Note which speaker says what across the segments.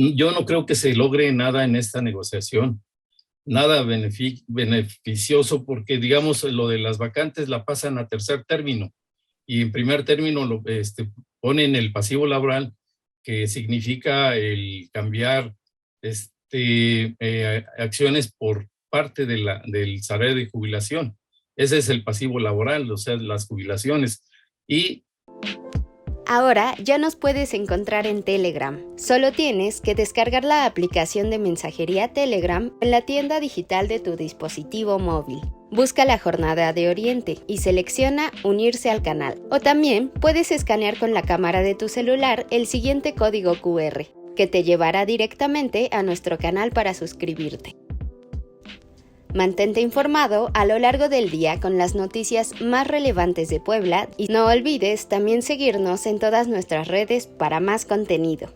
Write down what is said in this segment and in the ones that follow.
Speaker 1: Yo no creo que se logre nada en esta negociación, nada beneficioso, porque digamos lo de las vacantes la pasan a tercer término y en primer término ponen el pasivo laboral, que significa el cambiar acciones por parte del salario de jubilación. Ese es el pasivo laboral, o sea, las jubilaciones. Y
Speaker 2: ahora ya nos puedes encontrar en Telegram. Solo tienes que descargar la aplicación de mensajería Telegram en la tienda digital de tu dispositivo móvil. Busca la Jornada de Oriente y selecciona Unirse al canal. O también puedes escanear con la cámara de tu celular el siguiente código QR, que te llevará directamente a nuestro canal para suscribirte. Mantente informado a lo largo del día con las noticias más relevantes de Puebla y no olvides también seguirnos en todas nuestras redes para más contenido.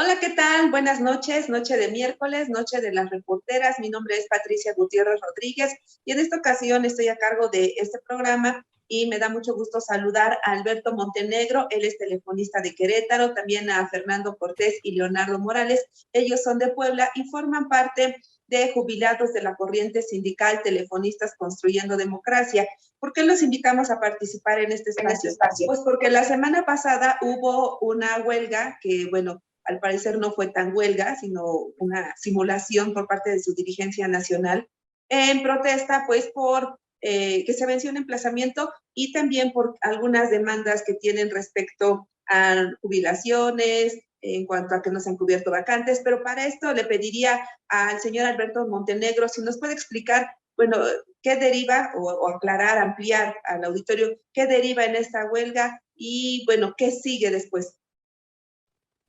Speaker 3: Hola, ¿qué tal? Buenas noches, noche de miércoles, noche de las reporteras. Mi nombre es Patricia Gutiérrez Rodríguez y en esta ocasión estoy a cargo de este programa y me da mucho gusto saludar a Alberto Montenegro, él es telefonista de Querétaro, también a Fernando Cortés y Leonardo Morales. Ellos son de Puebla y forman parte de jubilados de la corriente sindical Telefonistas Construyendo Democracia. ¿Por qué los invitamos a participar en este espacio? Pues porque la semana pasada hubo una huelga que, bueno, al parecer no fue tan huelga, sino una simulación por parte de su dirigencia nacional, en protesta pues por que se venció un emplazamiento y también por algunas demandas que tienen respecto a jubilaciones, en cuanto a que no se han cubierto vacantes, pero para esto le pediría al señor Alberto Montenegro si nos puede explicar, bueno, qué deriva o aclarar, ampliar al auditorio, qué deriva en esta huelga y, bueno, qué sigue después.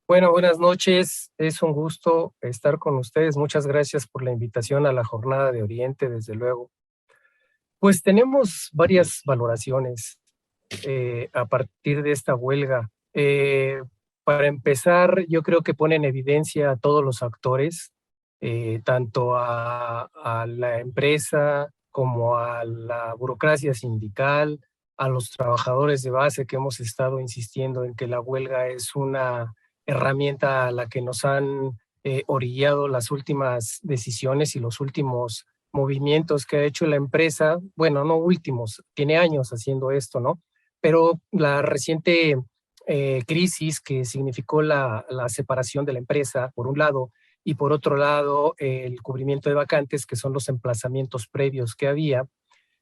Speaker 4: Bueno, buenas noches. Es un gusto estar con ustedes. Muchas gracias por la invitación a la Jornada de Oriente, desde luego. Pues tenemos varias valoraciones a partir de esta huelga. Para empezar, yo creo que pone en evidencia a todos los actores, tanto a la empresa como a la burocracia sindical, a los trabajadores de base que hemos estado insistiendo en que la huelga es una herramienta a la que nos han orillado las últimas decisiones y los últimos movimientos que ha hecho la empresa. Bueno, no últimos, tiene años haciendo esto, ¿no? Pero la reciente crisis que significó la separación de la empresa, por un lado, y por otro lado, el cubrimiento de vacantes, que son los emplazamientos previos que había,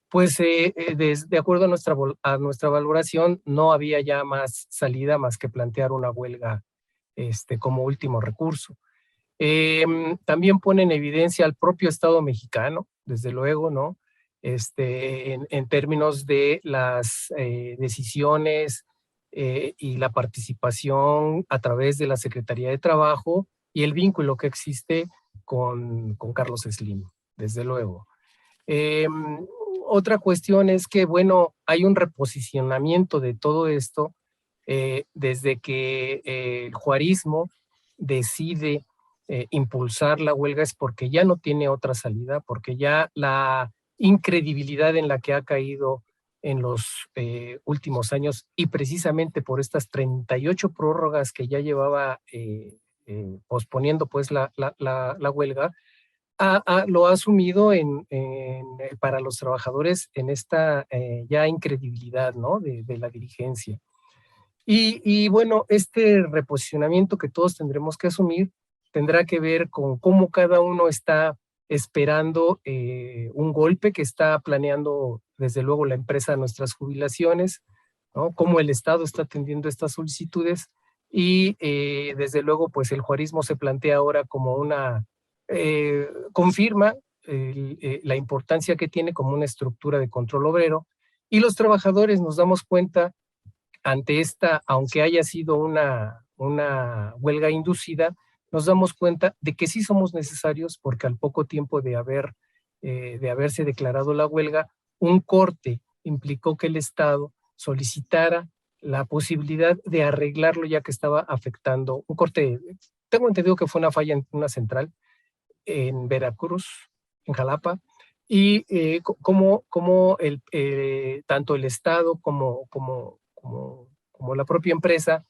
Speaker 4: pues de acuerdo a nuestra valoración, no había ya más salida más que plantear una huelga como último recurso. También pone en evidencia al propio Estado mexicano, desde luego, ¿no? En términos de las decisiones y la participación a través de la Secretaría de Trabajo y el vínculo que existe con Carlos Slim, desde luego. Otra cuestión es que, bueno, hay un reposicionamiento de todo esto desde que el juarismo decide impulsar la huelga, es porque ya no tiene otra salida, porque ya la incredibilidad en la que ha caído en los últimos años y precisamente por estas 38 prórrogas que ya llevaba posponiendo pues la huelga, lo ha asumido para los trabajadores en esta ya incredibilidad, ¿no? de la dirigencia. Y bueno, este reposicionamiento que todos tendremos que asumir tendrá que ver con cómo cada uno está esperando un golpe que está planeando desde luego la empresa a nuestras jubilaciones, ¿no? Cómo el Estado está atendiendo estas solicitudes y desde luego pues el juarismo se plantea ahora como confirma la importancia que tiene como una estructura de control obrero y los trabajadores nos damos cuenta ante esta, aunque haya sido una huelga inducida, nos damos cuenta de que sí somos necesarios porque al poco tiempo de haberse declarado la huelga, un corte implicó que el Estado solicitara la posibilidad de arreglarlo ya que estaba afectando un corte. Tengo entendido que fue una falla en una central en Veracruz, en Jalapa, y como tanto el Estado como la propia empresa,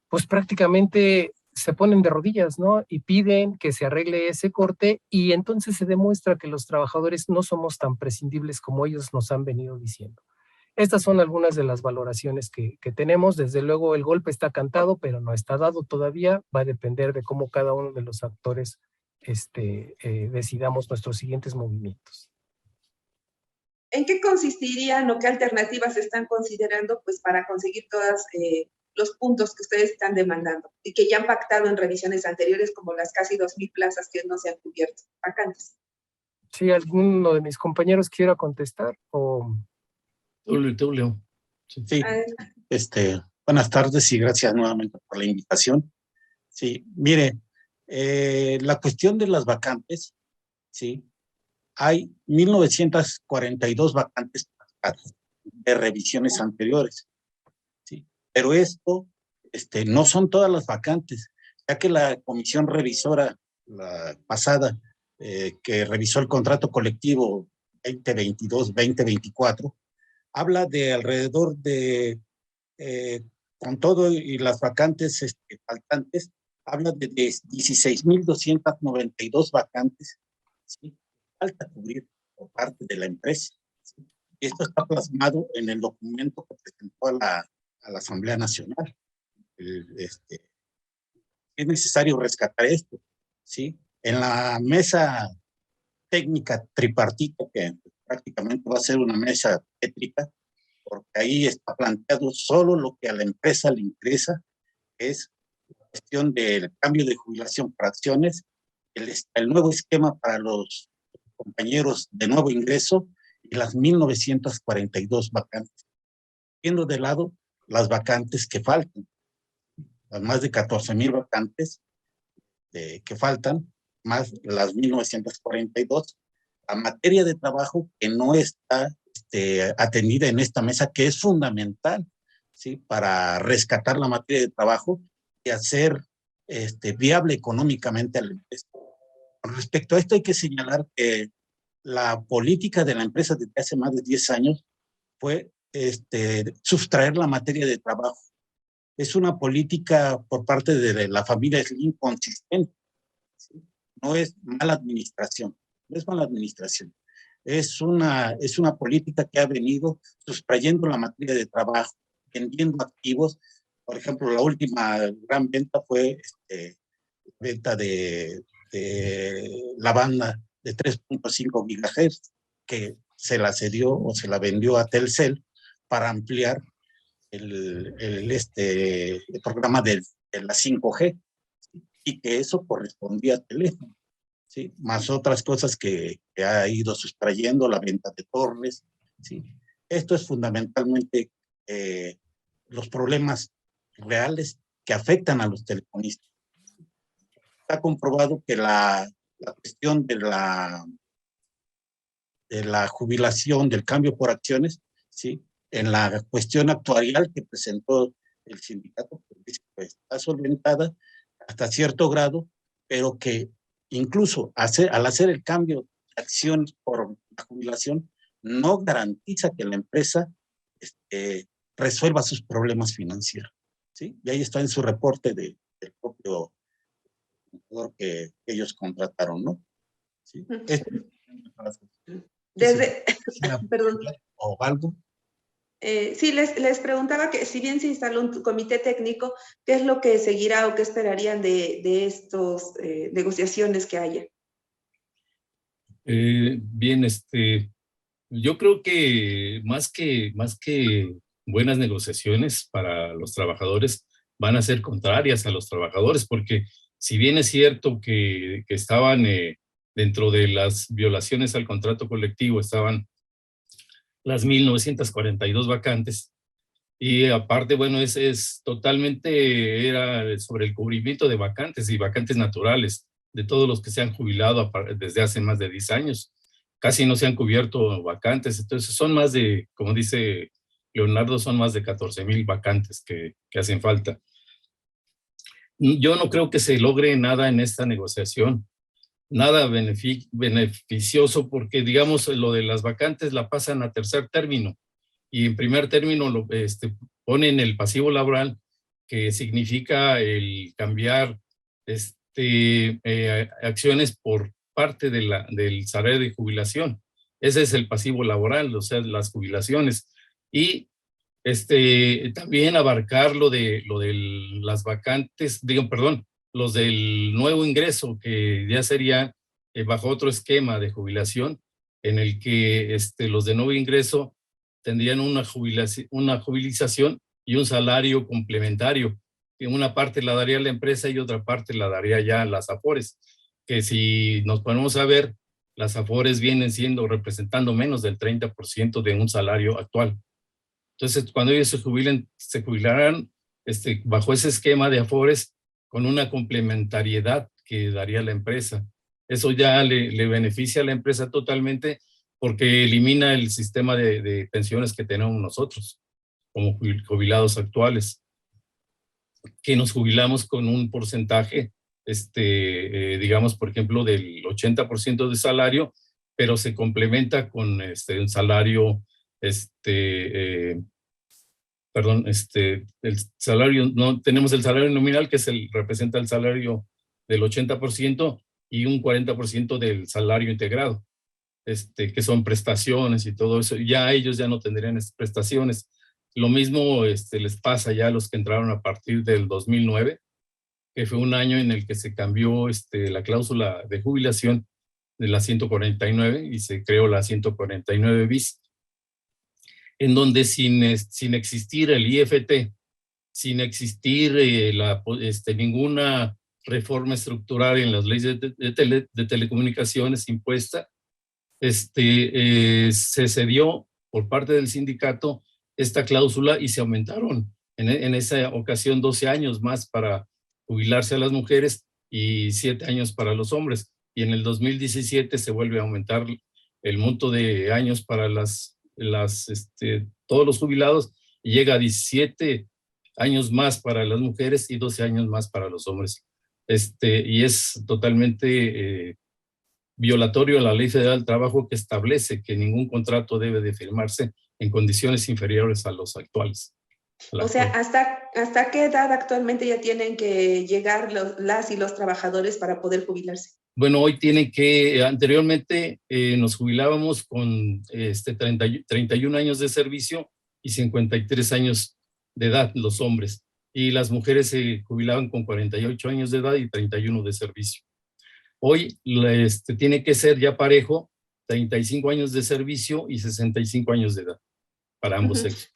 Speaker 4: pues prácticamente se ponen de rodillas, ¿no? Y piden que se arregle ese corte, y entonces se demuestra que los trabajadores no somos tan prescindibles como ellos nos han venido diciendo. Estas son algunas de las valoraciones que tenemos. Desde luego el golpe está cantado, pero no está dado todavía. Va a depender de cómo cada uno de los actores decidamos nuestros siguientes movimientos.
Speaker 3: ¿En qué consistirían o qué alternativas están considerando pues, para conseguir todos los puntos que ustedes están demandando y que ya han pactado en revisiones anteriores, como las casi 2,000 plazas que no se han cubierto, vacantes?
Speaker 4: Sí, ¿alguno de mis compañeros quiera contestar? O...
Speaker 1: Tú, Leo.
Speaker 5: Sí, buenas tardes y gracias nuevamente por la invitación. Sí, mire, la cuestión de las vacantes, sí, hay 1942 vacantes de revisiones anteriores, sí, pero esto no son todas las vacantes, ya que la comisión revisora, la pasada, que revisó el contrato colectivo 2022-2024, habla de alrededor de, con todo y las vacantes faltantes, habla de 16,292 vacantes, ¿sí? Falta cubrir por parte de la empresa, ¿sí? Y esto está plasmado en el documento que presentó a la Asamblea Nacional. Es necesario rescatar esto, ¿sí? En la mesa técnica tripartita, que prácticamente va a ser una mesa tétrica, porque ahí está planteado solo lo que a la empresa le interesa, es la cuestión del cambio de jubilación por acciones, el nuevo esquema para los compañeros de nuevo ingreso y las 1942 vacantes. Viendo de lado las vacantes que faltan, las más de 14,000 vacantes que faltan, más las 1942, la materia de trabajo que no está atendida en esta mesa, que es fundamental, ¿sí? Para rescatar la materia de trabajo y hacer viable económicamente a la empresa. Con respecto a esto hay que señalar que la política de la empresa desde hace más de 10 años fue sustraer la materia de trabajo. Es una política por parte de la familia Slim consistente, ¿sí? No es mala administración, no es mala administración. Es una política que ha venido sustrayendo la materia de trabajo, vendiendo activos. Por ejemplo, la última gran venta fue venta de la banda de 3.5 GHz, que se la cedió o se la vendió a Telcel para ampliar el programa de la 5G, y que eso correspondía a teléfono, ¿sí? Más otras cosas que ha ido sustrayendo, la venta de torres, ¿sí? Esto es fundamentalmente los problemas reales que afectan a los telefonistas. Está comprobado que la cuestión de la jubilación, del cambio por acciones, ¿sí? En la cuestión actuarial que presentó el sindicato, pues, está solventada hasta cierto grado, pero que incluso al hacer el cambio de acciones por la jubilación, no garantiza que la empresa resuelva sus problemas financieros, ¿sí? Y ahí está en su reporte del propio que ellos contrataron, ¿no? ¿Sí?
Speaker 3: Perdón.
Speaker 5: ¿O algo?
Speaker 3: Sí, les preguntaba que si bien se instaló un comité técnico, ¿qué es lo que seguirá o qué esperarían de estas negociaciones que haya?
Speaker 1: Bien, yo creo que más que buenas negociaciones para los trabajadores, van a ser contrarias a los trabajadores, porque si bien es cierto que estaban dentro de las violaciones al contrato colectivo, estaban las 1942 vacantes, y aparte, bueno, es totalmente era sobre el cubrimiento de vacantes y vacantes naturales de todos los que se han jubilado desde hace más de 10 años. Casi no se han cubierto vacantes, entonces son más de, como dice Leonardo son más de 14,000 vacantes que hacen falta. Yo no creo que se logre nada en esta negociación, nada beneficioso, porque digamos lo de las vacantes la pasan a tercer término y en primer término ponen el pasivo laboral, que significa el cambiar acciones por parte del salario de jubilación. Ese es el pasivo laboral, o sea, las jubilaciones. Y también abarcar lo de las vacantes, los del nuevo ingreso, que ya sería bajo otro esquema de jubilación, en el que los de nuevo ingreso tendrían una jubilización y un salario complementario, que una parte la daría la empresa y otra parte la daría ya las AFORES, que si nos ponemos a ver, las AFORES vienen representando menos del 30% de un salario actual. Entonces, cuando ellos se jubilarán bajo ese esquema de AFORES con una complementariedad que daría la empresa. Eso ya le beneficia a la empresa totalmente, porque elimina el sistema de pensiones que tenemos nosotros como jubilados actuales, que nos jubilamos con un porcentaje, digamos, por ejemplo, del 80% de salario, pero se complementa con un salario, el salario, no tenemos el salario nominal, que representa el salario del 80% y un 40% del salario integrado, que son prestaciones y todo eso. Ya ellos ya no tendrían esas prestaciones. Lo mismo les pasa ya a los que entraron a partir del 2009, que fue un año en el que se cambió la cláusula de jubilación de la 149 y se creó la 149 bis, en donde sin existir el IFT, sin existir ninguna reforma estructural en las leyes de telecomunicaciones impuesta, se cedió por parte del sindicato esta cláusula y se aumentaron en esa ocasión 12 años más para jubilarse a las mujeres y 7 años para los hombres. Y en el 2017 se vuelve a aumentar el monto de años para todos los jubilados, y llega a 17 años más para las mujeres y 12 años más para los hombres. Y es totalmente violatorio a la Ley Federal del Trabajo, que establece que ningún contrato debe de firmarse en condiciones inferiores a los actuales.
Speaker 3: O sea, ¿hasta qué edad actualmente ya tienen que llegar las y los trabajadores para poder jubilarse?
Speaker 1: Bueno, hoy anteriormente nos jubilábamos con 31 años de servicio y 53 años de edad los hombres, y las mujeres se jubilaban con 48 años de edad y 31 de servicio. Hoy tiene que ser ya parejo, 35 años de servicio y 65 años de edad para ambos sexos.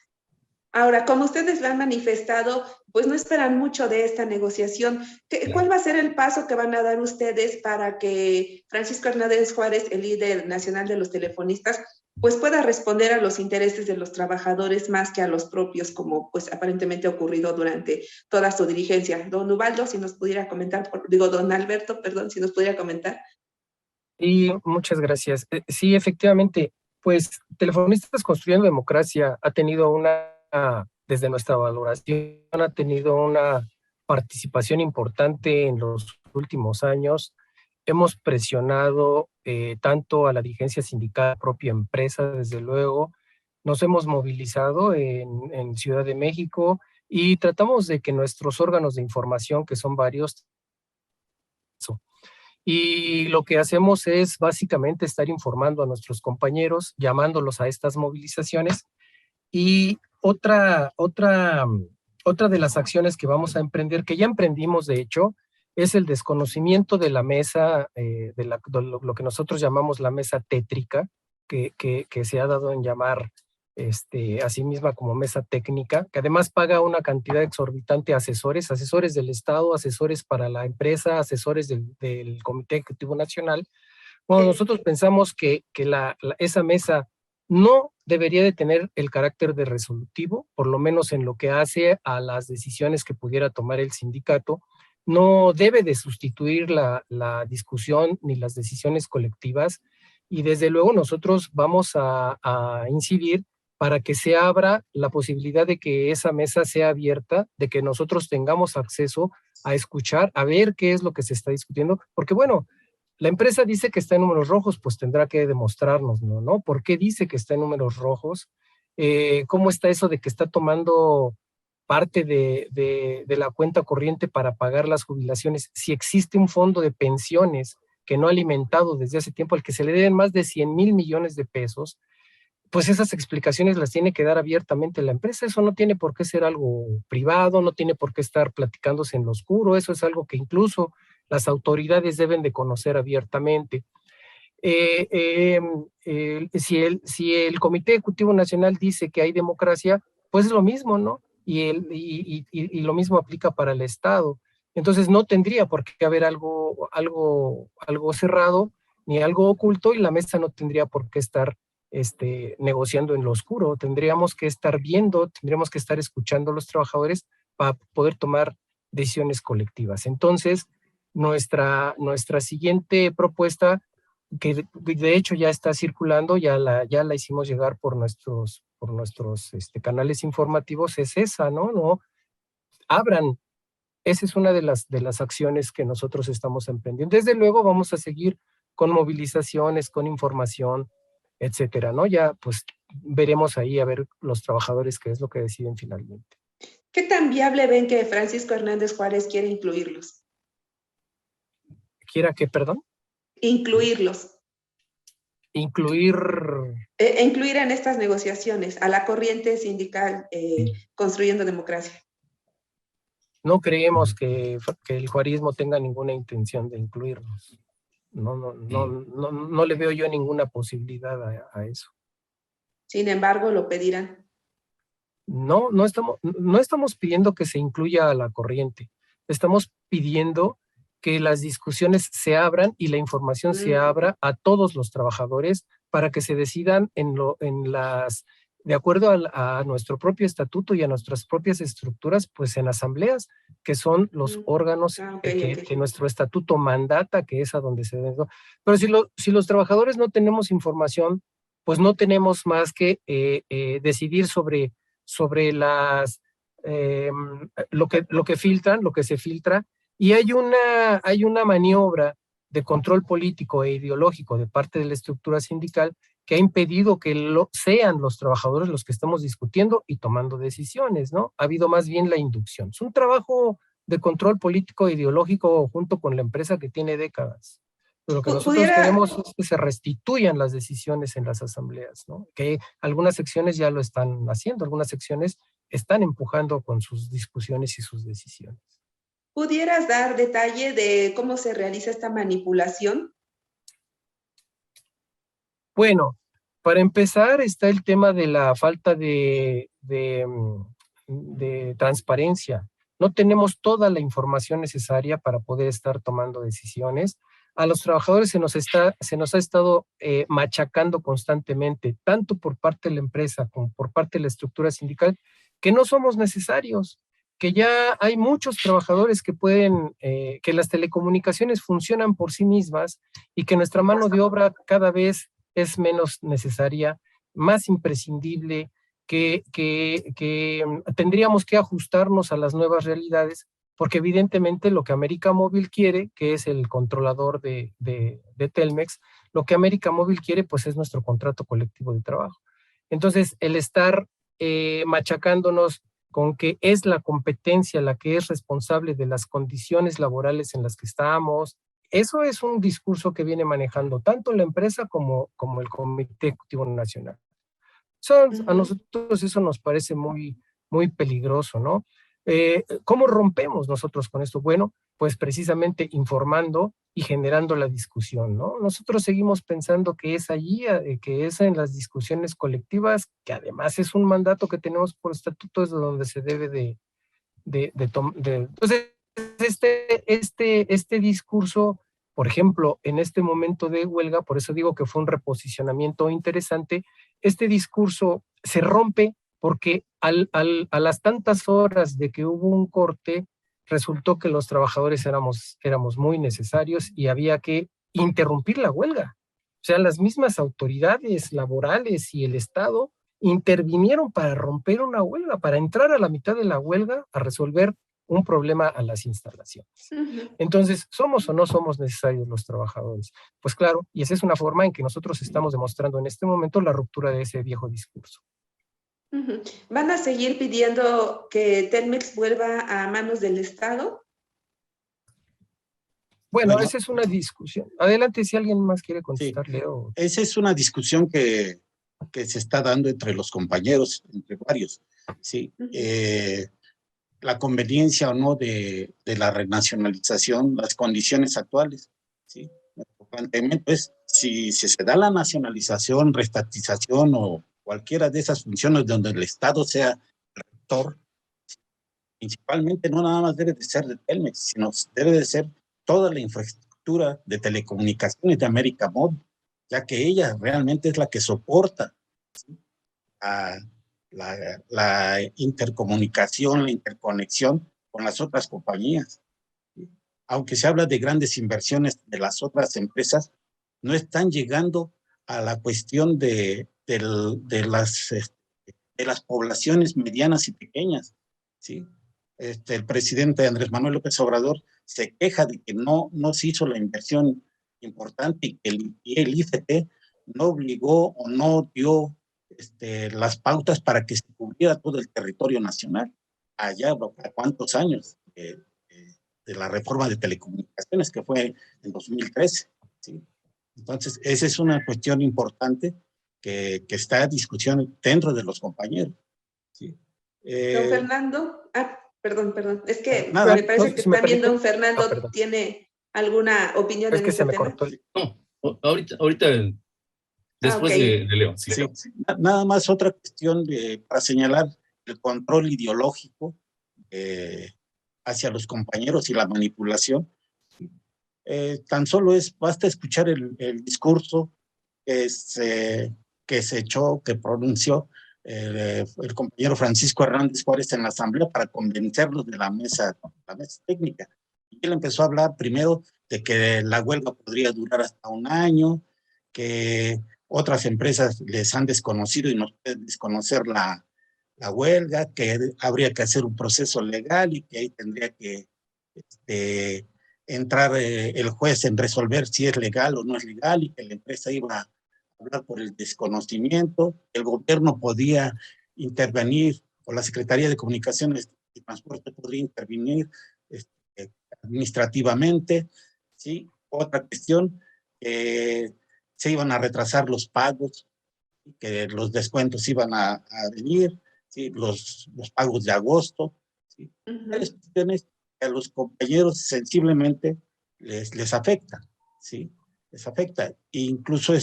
Speaker 3: Ahora, como ustedes lo han manifestado, pues no esperan mucho de esta negociación. ¿Cuál va a ser el paso que van a dar ustedes para que Francisco Hernández Juárez, el líder nacional de los telefonistas, pues pueda responder a los intereses de los trabajadores más que a los propios, como pues aparentemente ha ocurrido durante toda su dirigencia? Don Ubaldo, si nos pudiera comentar, don Alberto, perdón, si nos pudiera comentar.
Speaker 4: Y muchas gracias. Sí, efectivamente, pues Telefonistas Construyendo Democracia ha tenido desde nuestra valoración, ha tenido una participación importante en los últimos años. Hemos presionado tanto a la dirigencia sindical, propia empresa, desde luego. Nos hemos movilizado en Ciudad de México y tratamos de que nuestros órganos de información, que son varios, y lo que hacemos es básicamente estar informando a nuestros compañeros, llamándolos a estas movilizaciones. Y otra de las acciones que vamos a emprender, que ya emprendimos de hecho, es el desconocimiento de la mesa, lo que nosotros llamamos la mesa tétrica, que se ha dado en llamar a sí misma como mesa técnica, que además paga una cantidad exorbitante a asesores del Estado, asesores para la empresa, asesores del Comité Ejecutivo Nacional. Bueno, nosotros pensamos que esa mesa no debería de tener el carácter de resolutivo, por lo menos en lo que hace a las decisiones que pudiera tomar el sindicato. No debe de sustituir la discusión ni las decisiones colectivas, y desde luego nosotros vamos a incidir para que se abra la posibilidad de que esa mesa sea abierta, de que nosotros tengamos acceso a escuchar, a ver qué es lo que se está discutiendo, porque bueno, la empresa dice que está en números rojos, pues tendrá que demostrarnos, ¿no? ¿Por qué dice que está en números rojos? ¿Cómo está eso de que está tomando parte de la cuenta corriente para pagar las jubilaciones? Si existe un fondo de pensiones que no ha alimentado desde hace tiempo, al que se le deben más de 100,000 millones de pesos, pues esas explicaciones las tiene que dar abiertamente la empresa. Eso no tiene por qué ser algo privado, no tiene por qué estar platicándose en lo oscuro, eso es algo que incluso las autoridades deben de conocer abiertamente. Si el Comité Ejecutivo Nacional dice que hay democracia, pues es lo mismo, ¿no? Y lo mismo aplica para el Estado. Entonces no tendría por qué haber algo cerrado ni algo oculto, y la mesa no tendría por qué estar negociando en lo oscuro. Tendríamos que estar viendo, tendríamos que estar escuchando a los trabajadores para poder tomar decisiones colectivas. Entonces, nuestra siguiente propuesta, que de hecho ya está circulando, ya la hicimos llegar por nuestros canales informativos, es esa, ¿no? Abran. Esa es una de las acciones que nosotros estamos emprendiendo. Desde luego vamos a seguir con movilizaciones, con información, etcétera, ¿no? Ya pues veremos ahí a ver los trabajadores qué es lo que deciden finalmente.
Speaker 3: ¿Qué tan viable ven que Francisco Hernández Juárez quiere incluirlos?
Speaker 4: ¿Quiera qué, perdón?
Speaker 3: Incluirlos.
Speaker 4: Incluir
Speaker 3: en estas negociaciones a la corriente sindical Construyendo Democracia.
Speaker 4: No creemos que el juarismo tenga ninguna intención de incluirnos. No le veo yo ninguna posibilidad a eso.
Speaker 3: Sin embargo, lo pedirán.
Speaker 4: No estamos pidiendo que se incluya a la corriente. Estamos pidiendo que las discusiones se abran y la información se abra a todos los trabajadores para que se decidan de acuerdo a nuestro propio estatuto y a nuestras propias estructuras, pues en asambleas, que son los órganos que nuestro estatuto mandata, que es a donde se debe. Pero si los trabajadores no tenemos información, pues no tenemos más que decidir sobre lo que filtran, lo que se filtra, y hay una maniobra de control político e ideológico de parte de la estructura sindical que ha impedido que sean los trabajadores los que estamos discutiendo y tomando decisiones, ¿no? Ha habido más bien la inducción. Es un trabajo de control político e ideológico junto con la empresa que tiene décadas. Lo que nosotros queremos es que se restituyan las decisiones en las asambleas, ¿no? Que algunas secciones ya lo están haciendo, algunas secciones están empujando con sus discusiones y sus decisiones.
Speaker 3: ¿Pudieras dar detalle de cómo se realiza esta manipulación?
Speaker 4: Bueno, para empezar está el tema de la falta de transparencia. No tenemos toda la información necesaria para poder estar tomando decisiones. A los trabajadores se nos ha estado machacando constantemente, tanto por parte de la empresa como por parte de la estructura sindical, que no somos necesarios, que ya hay muchos trabajadores que que las telecomunicaciones funcionan por sí mismas y que nuestra mano de obra cada vez es menos necesaria, más imprescindible, que tendríamos que ajustarnos a las nuevas realidades, porque evidentemente lo que América Móvil quiere, que es el controlador de Telmex, lo que América Móvil quiere pues es nuestro contrato colectivo de trabajo. Entonces, el estar machacándonos con que es la competencia la que es responsable de las condiciones laborales en las que estamos, eso es un discurso que viene manejando tanto la empresa como el Comité Ejecutivo Nacional. A nosotros eso nos parece muy, muy peligroso, ¿no? ¿Cómo rompemos nosotros con esto? Bueno, pues precisamente informando y generando la discusión, ¿no? Nosotros seguimos pensando que es allí, que es en las discusiones colectivas, que además es un mandato que tenemos por estatuto, es donde se debe entonces, este discurso, por ejemplo, en este momento de huelga, por eso digo que fue un reposicionamiento interesante, este discurso se rompe porque a las tantas horas de que hubo un corte, resultó que los trabajadores éramos muy necesarios y había que interrumpir la huelga. O sea, las mismas autoridades laborales y el Estado intervinieron para romper una huelga, para entrar a la mitad de la huelga a resolver un problema a las instalaciones. Entonces, ¿somos o no somos necesarios los trabajadores? Pues claro, y esa es una forma en que nosotros estamos demostrando en este momento la ruptura de ese viejo discurso.
Speaker 3: ¿Van a seguir pidiendo que Telmex vuelva a manos del Estado?
Speaker 4: Bueno, esa es una discusión. Adelante, si alguien más quiere contestar, Leo.
Speaker 5: Esa es una discusión que se está dando entre los compañeros, entre varios. Sí. La conveniencia o no de la renacionalización, las condiciones actuales. ¿Sí? El planteamiento es, si se da la nacionalización, reestatización o cualquiera de esas funciones donde el Estado sea rector, principalmente no nada más debe de ser de Telmex, sino debe de ser toda la infraestructura de telecomunicaciones de América Móvil, ya que ella realmente es la que soporta, ¿sí?, la intercomunicación, la interconexión con las otras compañías. ¿Sí? Aunque se habla de grandes inversiones de las otras empresas, no están llegando a la cuestión de las poblaciones medianas y pequeñas. ¿Sí? El presidente Andrés Manuel López Obrador se queja de que no se hizo la inversión importante y que el IFT no obligó o no dio las pautas para que se cubriera todo el territorio nacional. Allá, ¿a cuántos años? De la reforma de telecomunicaciones, que fue en 2013. ¿Sí? Entonces, esa es una cuestión importante que está en discusión dentro de los compañeros. ¿Sí?
Speaker 3: Don Fernando, perdón, es que me parece que también don Fernando tiene alguna opinión en este tema.
Speaker 1: No, ahorita después de León. Sí.
Speaker 5: Nada más otra cuestión para señalar el control ideológico hacia los compañeros y la manipulación. Tan solo basta escuchar el discurso que se echó, que pronunció el compañero Francisco Hernández Juárez en la asamblea para convencerlos de la mesa técnica. Y él empezó a hablar primero de que la huelga podría durar hasta un año, que otras empresas les han desconocido y no pueden desconocer la huelga, que habría que hacer un proceso legal y que ahí tendría que entrar el juez en resolver si es legal o no es legal, y que la empresa iba a hablar por el desconocimiento, el gobierno podía intervenir, o la Secretaría de Comunicaciones y Transporte podría intervenir administrativamente. ¿Sí? Otra cuestión, se iban a retrasar los pagos, que los descuentos iban a venir, ¿sí? los pagos de agosto. ¿Sí? Varias cuestiones que a los compañeros sensiblemente les afecta, ¿sí? Les afecta. E incluso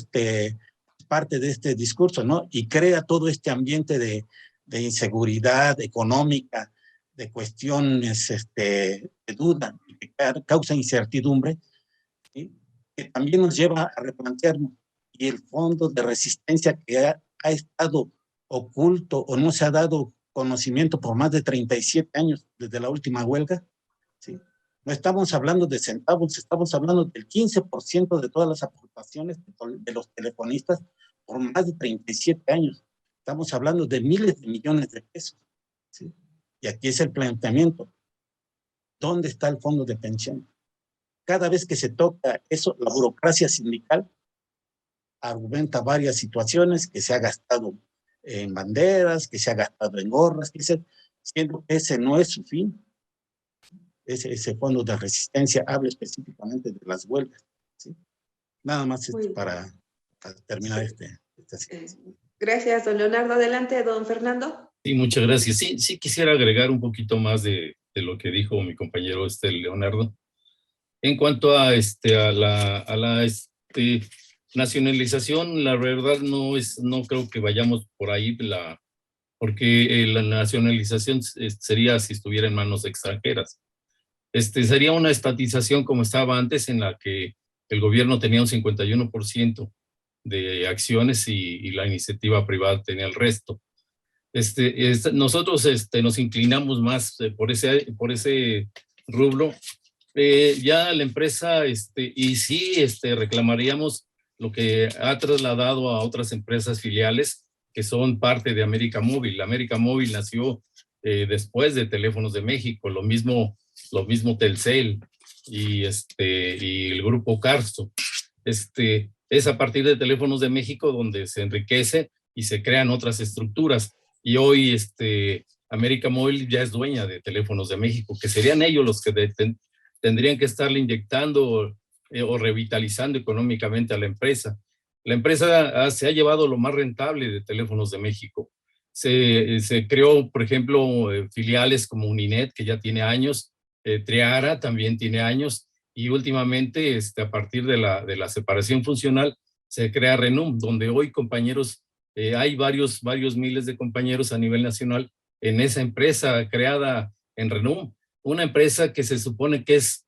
Speaker 5: parte de este discurso, ¿no? Y crea todo este ambiente de inseguridad económica, de cuestiones de duda, que causa incertidumbre, ¿sí? Que también nos lleva a replantearnos. Y el fondo de resistencia que ha estado oculto o no se ha dado conocimiento por más de 37 años desde la última huelga, ¿sí? No estamos hablando de centavos, estamos hablando del 15% de todas las aportaciones de los telefonistas por más de 37 años. Estamos hablando de miles de millones de pesos. ¿Sí? Y aquí es el planteamiento. ¿Dónde está el fondo de pensión? Cada vez que se toca eso, la burocracia sindical argumenta varias situaciones, que se ha gastado en banderas, que se ha gastado en gorras, siendo que ese no es su fin. Ese fondo de resistencia habla específicamente de las huelgas. ¿Sí? Nada más para terminar esta situación.
Speaker 3: Gracias, don Leonardo. Adelante, don Fernando.
Speaker 1: Sí, muchas gracias. Sí, quisiera agregar un poquito más de lo que dijo mi compañero Leonardo. En cuanto a la nacionalización, la verdad no creo que vayamos por ahí, porque la nacionalización sería si estuviera en manos extranjeras. Sería una estatización como estaba antes, en la que el gobierno tenía un 51% de acciones y la iniciativa privada tenía el resto. Nosotros nos inclinamos más por ese rubro. Ya la empresa, y sí reclamaríamos lo que ha trasladado a otras empresas filiales, que son parte de América Móvil. América Móvil nació después de Teléfonos de México, lo mismo Telcel y el grupo Carso. Es a partir de Teléfonos de México donde se enriquece y se crean otras estructuras. Y hoy América Móvil ya es dueña de Teléfonos de México, que serían ellos los que tendrían que estarle inyectando o revitalizando económicamente a la empresa. La empresa se ha llevado lo más rentable de Teléfonos de México. Se creó, por ejemplo, filiales como Uninet, que ya tiene años, Triara también tiene años, y últimamente, a partir de la separación funcional, se crea Renum, donde hoy compañeros, hay varios miles de compañeros a nivel nacional en esa empresa creada en Renum, una empresa que se supone que es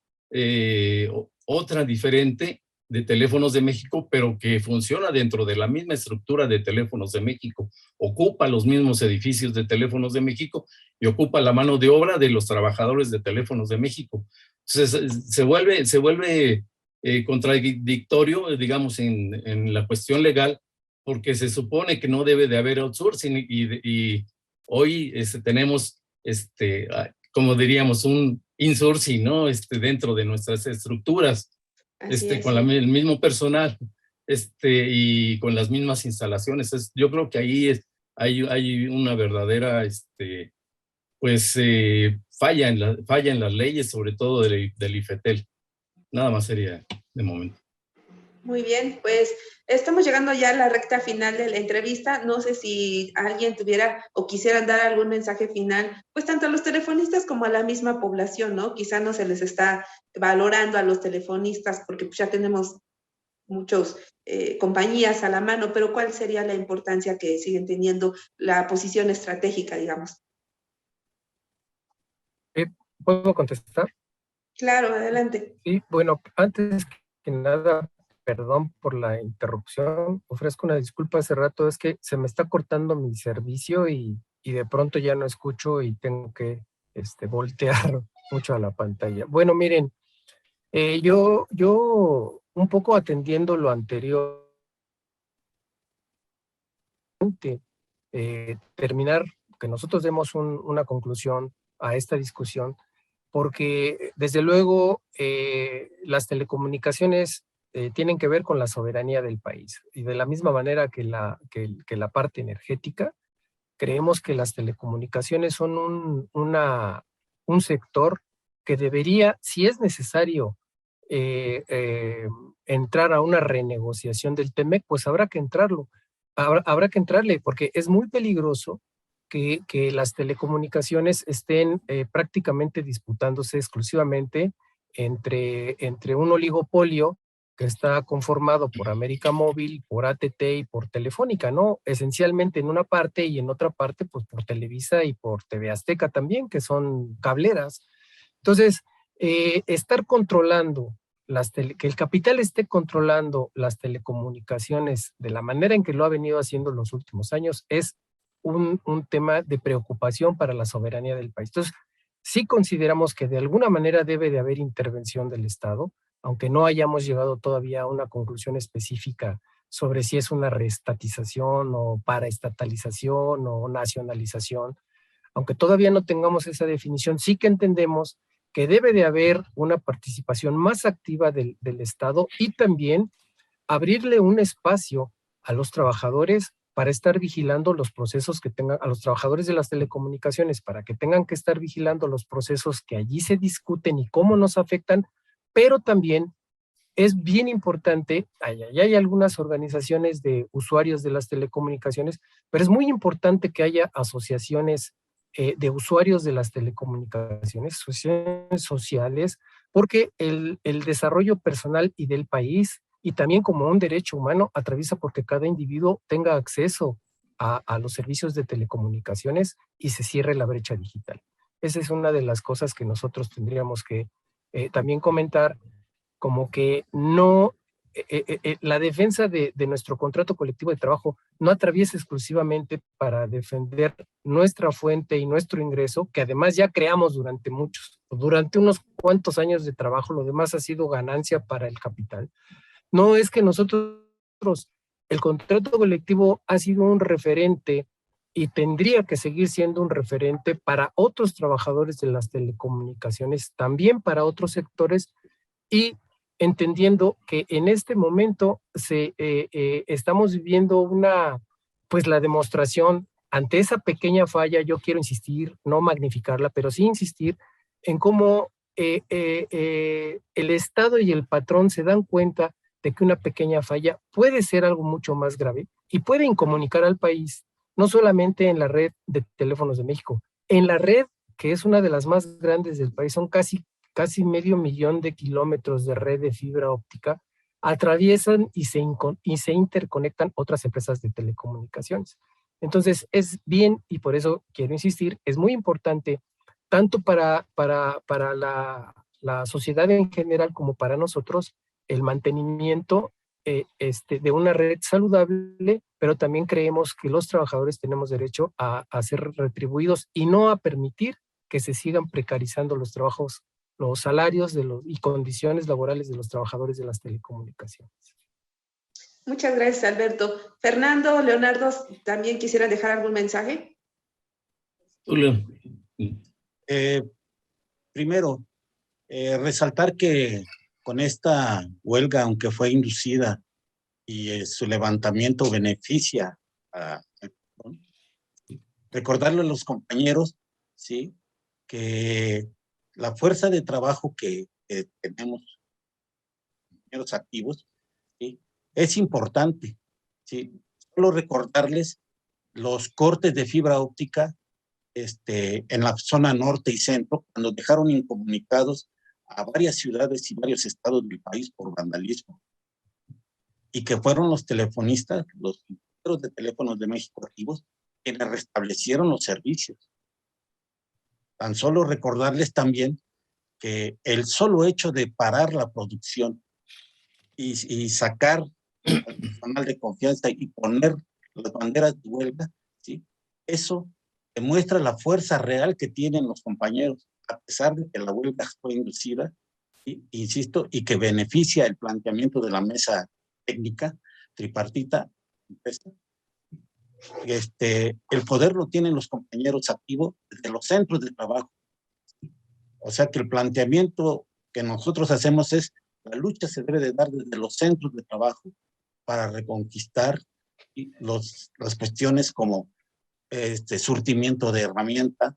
Speaker 1: otra diferente de Teléfonos de México, pero que funciona dentro de la misma estructura de Teléfonos de México, ocupa los mismos edificios de Teléfonos de México y ocupa la mano de obra de los trabajadores de Teléfonos de México. Entonces, se vuelve contradictorio, digamos, en la cuestión legal, porque se supone que no debe de haber outsourcing y hoy tenemos, como diríamos, un insourcing, ¿no? Dentro de nuestras estructuras, con el mismo personal, y con las mismas instalaciones. Yo creo que ahí hay una verdadera, falla en las leyes, sobre todo del IFETEL. Nada más sería de momento.
Speaker 3: Muy bien, pues estamos llegando ya a la recta final de la entrevista. No sé si alguien tuviera o quisieran dar algún mensaje final, pues tanto a los telefonistas como a la misma población, ¿no? Quizá no se les está valorando a los telefonistas porque pues ya tenemos muchas compañías a la mano, pero ¿cuál sería la importancia que siguen teniendo la posición estratégica, digamos?
Speaker 4: ¿Puedo contestar?
Speaker 3: Claro, adelante.
Speaker 4: Sí, bueno, antes que nada, perdón por la interrupción, ofrezco una disculpa hace rato, es que se me está cortando mi servicio y de pronto ya no escucho y tengo que voltear mucho a la pantalla. Bueno, miren, yo un poco atendiendo lo anterior, terminar, que nosotros demos una conclusión a esta discusión, porque desde luego las telecomunicaciones tienen que ver con la soberanía del país. Y de la misma manera que la parte energética, creemos que las telecomunicaciones son un sector que debería, si es necesario, entrar a una renegociación del TEMEC, pues habrá que entrarle, porque es muy peligroso que las telecomunicaciones estén prácticamente disputándose exclusivamente entre un oligopolio que está conformado por América Móvil, por ATT y por Telefónica, ¿no? Esencialmente en una parte y en otra parte, pues por Televisa y por TV Azteca también, que son cableras. Entonces, estar controlando, que el capital esté controlando las telecomunicaciones de la manera en que lo ha venido haciendo en los últimos años es un tema de preocupación para la soberanía del país. Entonces, sí consideramos que de alguna manera debe de haber intervención del Estado, aunque no hayamos llegado todavía a una conclusión específica sobre si es una reestatización o paraestatalización o nacionalización, aunque todavía no tengamos esa definición, sí que entendemos que debe de haber una participación más activa del Estado y también abrirle un espacio a los trabajadores para estar vigilando los procesos que tengan, a los trabajadores de las telecomunicaciones, para que tengan que estar vigilando los procesos que allí se discuten y cómo nos afectan, pero también es bien importante, hay algunas organizaciones de usuarios de las telecomunicaciones, pero es muy importante que haya asociaciones de usuarios de las telecomunicaciones, asociaciones sociales, porque el desarrollo personal y del país, y también como un derecho humano, atraviesa porque cada individuo tenga acceso a los servicios de telecomunicaciones y se cierre la brecha digital. Esa es una de las cosas que nosotros tendríamos que también comentar, como que no, la defensa de nuestro contrato colectivo de trabajo no atraviesa exclusivamente para defender nuestra fuente y nuestro ingreso, que además ya creamos durante unos cuantos años de trabajo, lo demás ha sido ganancia para el capital. No es que nosotros el contrato colectivo ha sido un referente y tendría que seguir siendo un referente para otros trabajadores de las telecomunicaciones, también para otros sectores, y entendiendo que en este momento estamos viviendo pues la demostración ante esa pequeña falla. Yo quiero insistir, no magnificarla, pero sí insistir en cómo el Estado y el patrón se dan cuenta de que una pequeña falla puede ser algo mucho más grave y puede incomunicar al país, no solamente en la red de teléfonos de México, en la red que es una de las más grandes del país. Son casi 500,000 de kilómetros de red de fibra óptica, atraviesan y se interconectan otras empresas de telecomunicaciones. Entonces es bien, y por eso quiero insistir, es muy importante tanto para la sociedad en general como para nosotros el mantenimiento de una red saludable, pero también creemos que los trabajadores tenemos derecho a ser retribuidos y no a permitir que se sigan precarizando los trabajos, los salarios y condiciones laborales de los trabajadores de las telecomunicaciones.
Speaker 3: Muchas gracias, Alberto. Fernando, Leonardo, ¿también quisieran dejar algún mensaje?
Speaker 5: Primero, resaltar que con esta huelga, aunque fue inducida y su levantamiento beneficia recordarle a los compañeros, ¿sí?, que la fuerza de trabajo que tenemos, compañeros activos, ¿sí?, es importante, ¿sí? Solo recordarles los cortes de fibra óptica en la zona norte y centro, cuando dejaron incomunicados a varias ciudades y varios estados del país por vandalismo, y que fueron los telefonistas, los operadores de teléfonos de México activos, quienes restablecieron los servicios. Tan solo recordarles también que el solo hecho de parar la producción y sacar al personal de confianza y poner las banderas de huelga, ¿sí?, eso demuestra la fuerza real que tienen los compañeros, a pesar de que la huelga fue inducida, ¿sí?, insisto, y que beneficia el planteamiento de la mesa técnica tripartita. El poder lo tienen los compañeros activos desde los centros de trabajo. O sea que el planteamiento que nosotros hacemos es: la lucha se debe de dar desde los centros de trabajo para reconquistar las cuestiones como surtimiento de herramienta,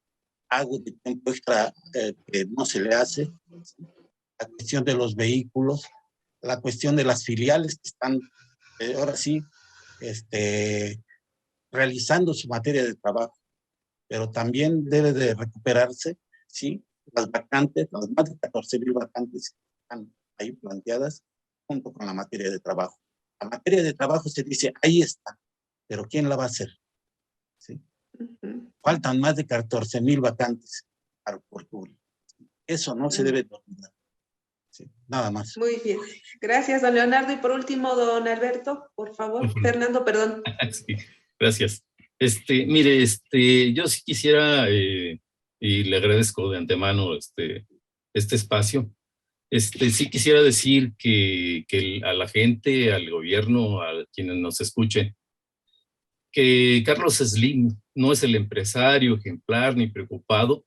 Speaker 5: algo de tiempo extra que no se le hace, la cuestión de los vehículos, la cuestión de las filiales que están ahora sí realizando su materia de trabajo, pero también debe de recuperarse, ¿sí?, las vacantes, las más de 14,000 vacantes que están ahí planteadas junto con la materia de trabajo. La materia de trabajo se dice, ahí está, pero ¿quién la va a hacer? ¿Sí? Faltan más de 14,000 vacantes por cubrir. Eso no se debe de olvidar. Sí, nada más.
Speaker 3: Muy bien. Gracias, don Leonardo. Y por último, don Alberto, por favor. Fernando, perdón.
Speaker 1: Sí, gracias. Mire, yo sí quisiera, y le agradezco de antemano este espacio, sí quisiera decir que a la gente, al gobierno, a quienes nos escuchen, que Carlos Slim no es el empresario ejemplar ni preocupado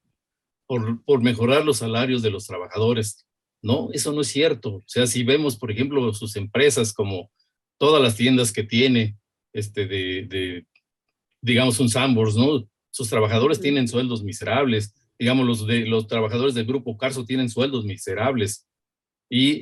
Speaker 1: por mejorar los salarios de los trabajadores. No, eso no es cierto. O sea, si vemos, por ejemplo, sus empresas, como todas las tiendas que tiene, digamos, un Sanborns, ¿no? Sus trabajadores tienen sueldos miserables. Digamos, los trabajadores del Grupo Carso tienen sueldos miserables. Y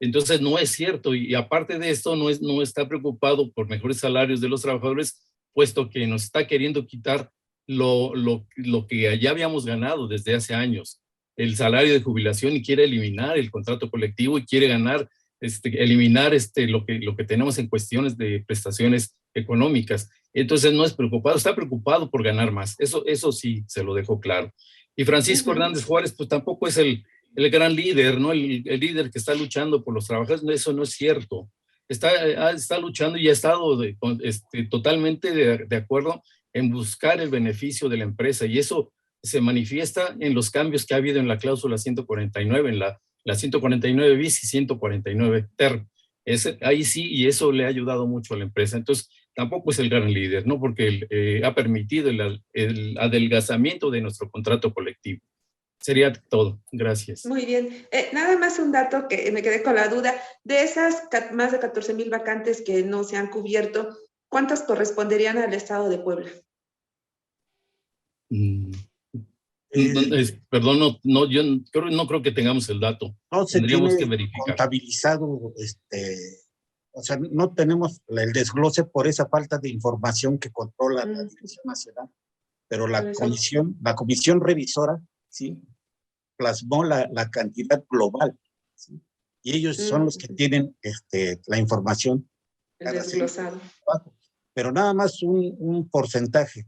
Speaker 1: entonces no es cierto. Y aparte de esto, no está preocupado por mejores salarios de los trabajadores, puesto que nos está queriendo quitar lo que ya habíamos ganado desde hace años, el salario de jubilación, y quiere eliminar el contrato colectivo y quiere eliminar lo que tenemos en cuestiones de prestaciones económicas. Entonces no es preocupado, está preocupado por ganar más. Eso sí se lo dejó claro. Y Francisco Hernández Juárez, pues tampoco es el gran líder, ¿no? El líder que está luchando por los trabajadores. Eso no es cierto. Está luchando y ha estado totalmente de acuerdo en buscar el beneficio de la empresa, y eso se manifiesta en los cambios que ha habido en la cláusula 149, en la 149 bis y 149 ter. Ahí sí, y eso le ha ayudado mucho a la empresa. Entonces, tampoco es el gran líder, ¿no? Porque ha permitido el adelgazamiento de nuestro contrato colectivo. Sería todo. Gracias.
Speaker 3: Muy bien. Nada más un dato que me quedé con la duda. De esas más de 14,000 vacantes que no se han cubierto, ¿cuántas corresponderían al Estado de Puebla?
Speaker 1: Perdón, yo no creo que tengamos el dato.
Speaker 5: No se
Speaker 1: Tendríamos
Speaker 5: tiene
Speaker 1: que verificar.
Speaker 5: contabilizado, o sea, no tenemos el desglose por esa falta de información que controla la Dirección Nacional, pero la comisión revisora, ¿sí?, plasmó la cantidad global, ¿sí? Y ellos son los que tienen la información
Speaker 3: Desglosado.
Speaker 5: Pero nada más un porcentaje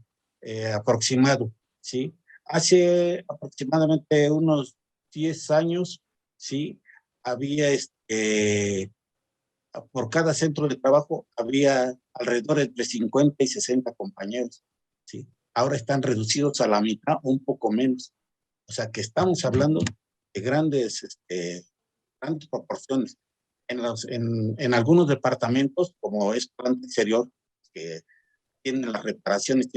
Speaker 5: aproximado, ¿sí? Hace aproximadamente unos 10 años, ¿sí?, había por cada centro de trabajo había alrededor de entre 50 y 60 compañeros, ¿sí? Ahora están reducidos a la mitad, un poco menos. O sea que estamos hablando de grandes proporciones. En algunos departamentos, como es planta exterior, que tienen las reparaciones,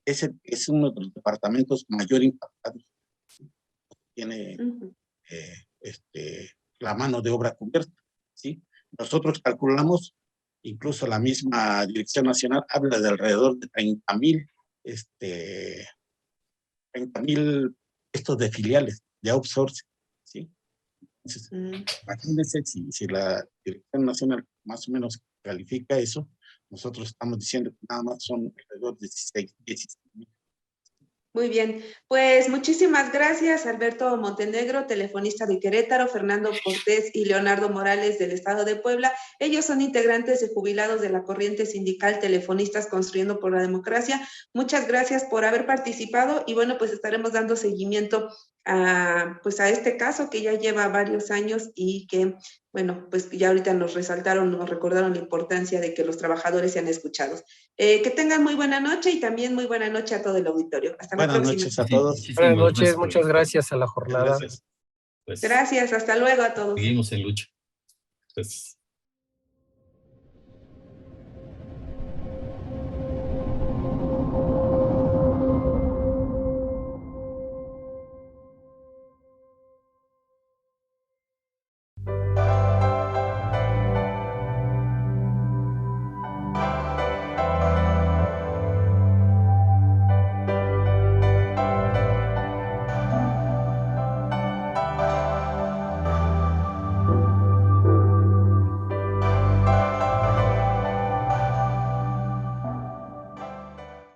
Speaker 5: ese es uno de los departamentos mayor impactados. Tiene la mano de obra cubierta, ¿sí? Nosotros calculamos, incluso la misma Dirección Nacional habla de alrededor de 30,000 estos de filiales, de outsourcing, ¿sí? Entonces, imagínense si la Dirección Nacional más o menos califica eso, nosotros estamos diciendo que nada más son alrededor de 16,000.
Speaker 3: Muy bien, pues muchísimas gracias Alberto Montenegro, telefonista de Querétaro, Fernando Cortés y Leonardo Morales del Estado de Puebla. Ellos son integrantes y jubilados de la corriente sindical Telefonistas Construyendo por la Democracia. Muchas gracias por haber participado y bueno, pues estaremos dando seguimiento a este caso que ya lleva varios años y que, bueno, pues ya ahorita nos recordaron la importancia de que los trabajadores sean escuchados. Que tengan muy buena noche y también muy buena noche a todo el auditorio. Hasta la próxima.
Speaker 5: Buenas noches a todos.
Speaker 4: Buenas noches, muchas gracias a la jornada.
Speaker 1: Gracias.
Speaker 3: Gracias, hasta luego a todos.
Speaker 1: Seguimos en lucha. Gracias.